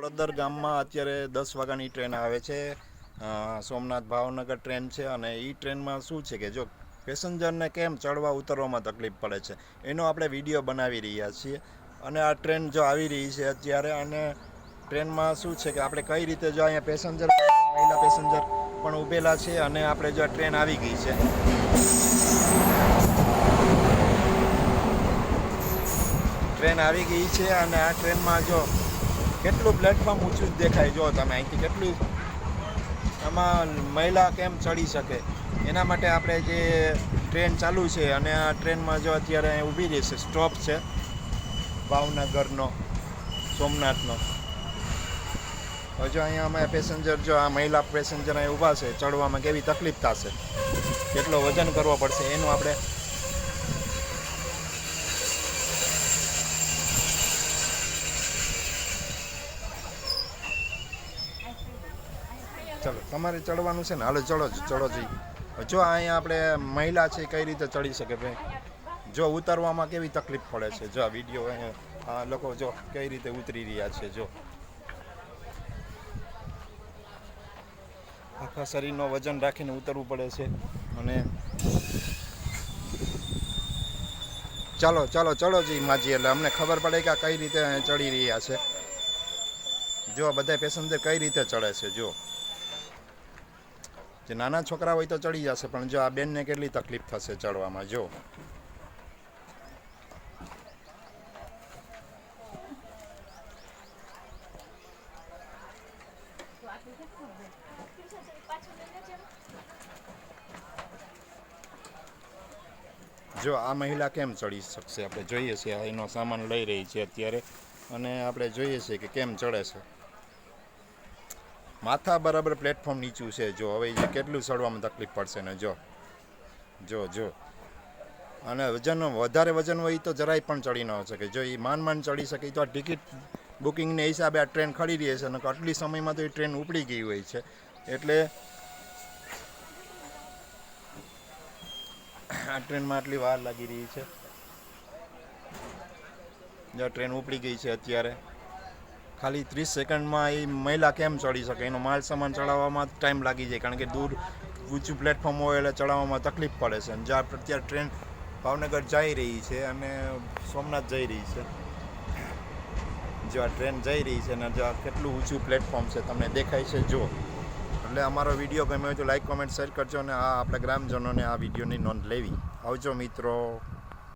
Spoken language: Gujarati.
વડોદર ગામમાં અત્યારે 10 વાગ્યાની ટ્રેન આવે છે. સોમનાથ ભાવનગર ટ્રેન છે અને એ ટ્રેનમાં શું છે કે જો પેસેન્જરને કેમ ચડવા ઉતરવામાં તકલીફ પડે છે એનો આપણે વિડીયો બનાવી રહ્યા છીએ. અને આ ટ્રેન જો આવી રહી છે અત્યારે, અને ટ્રેનમાં શું છે કે આપણે કઈ રીતે જો અહીંયા પેસેન્જર મહિલા પેસેન્જર પણ ઊભેલા છે અને આપણે જો ટ્રેન આવી ગઈ છે. ટ્રેન આવી ગઈ છે અને આ ટ્રેનમાં જો કેટલું પ્લેટફોર્મ ઊંચું જ દેખાય. જો તમે અહીંથી કેટલું આમાં મહિલા કેમ ચડી શકે એના માટે આપણે જે ટ્રેન ચાલુ છે અને આ ટ્રેનમાં જો અત્યારે ઊભી રહી છે, સ્ટોપ છે ભાવનગરનો, સોમનાથનો. જો અહીંયા અમે પેસેન્જર, જો આ મહિલા પેસેન્જર અહીં ઊભા છે, ચડવામાં કેવી તકલીફ થશે, કેટલો વજન કરવો પડશે એનું આપણે ચલો તમારે ચડવાનું છે ને, હાલો ચડો જી. જો અહીંયા આપણે મહિલા છે કઈ રીતે ચડી શકે ભાઈ, જો ઉતરવામાં કેવી તકલીફ પડે છે. જો આ વિડીયો અહીંયા આ લોકો જો કઈ રીતે ઉતરી રહ્યા છે. જો આખા શરીરનો વજન રાખીને ઉતરવું પડે છે. અને ચલો જી માજી, એટલે અમને ખબર પડે કે કઈ રીતે ચડી રહ્યા છે. જો બધા પેસેન્જર કઈ રીતે ચડે છે. જો જે નાના છોકરા હોય તો ચડી જશે, પણ જો આ બેનને કેટલી તકલીફ થશે ચડવામાં. જો જો આ મહિલા કેમ ચડી શકશે, આપણે જોઈએ છીએ એનો સામાન લઈ રહી છે અત્યારે, અને આપણે જોઈએ છીએ કે કેમ ચડે છે. માથા બરાબર પ્લેટફોર્મ નીચું છે. જો હવે જે કેટલું ચડવામાં તકલીફ પડશે ને. જો અને વધારે વજન હોય તો જરાય પણ ચડી ન શકે. જો એ માંડ ચડી શકે તો આ ટિકિટ બુકિંગને હિસાબે આ ટ્રેન ખડી રહી છે, અને આટલી સમયમાં તો એ ટ્રેન ઉપડી ગઈ હોય છે. એટલે આ ટ્રેનમાં આટલી વાર લાગી રહી છે. જો ટ્રેન ઉપડી ગઈ છે અત્યારે, ખાલી 30 સેકન્ડમાં એ મહિલા કેમ ચડી શકે, એનો માલ સામાન ચડાવવામાં ટાઈમ લાગી જાય, કારણ કે દૂર ઊંચું પ્લેટફોર્મ હોય એટલે ચડાવવામાં તકલીફ પડે છે. અને જ્યાં અત્યારે ટ્રેન ભાવનગર જઈ રહી છે અને સોમનાથ જઈ રહી છે, જો આ ટ્રેન જઈ રહી છે અને જો કેટલું ઊંચું પ્લેટફોર્મ છે તમને દેખાય છે. જો એટલે અમારો વિડીયો ગમ્યો હોય તો લાઈક, કોમેન્ટ, શેર કરજો, અને આ આપણે ગ્રામજનોને આ વિડીયોની નોંધ લેવી. આવજો મિત્રો.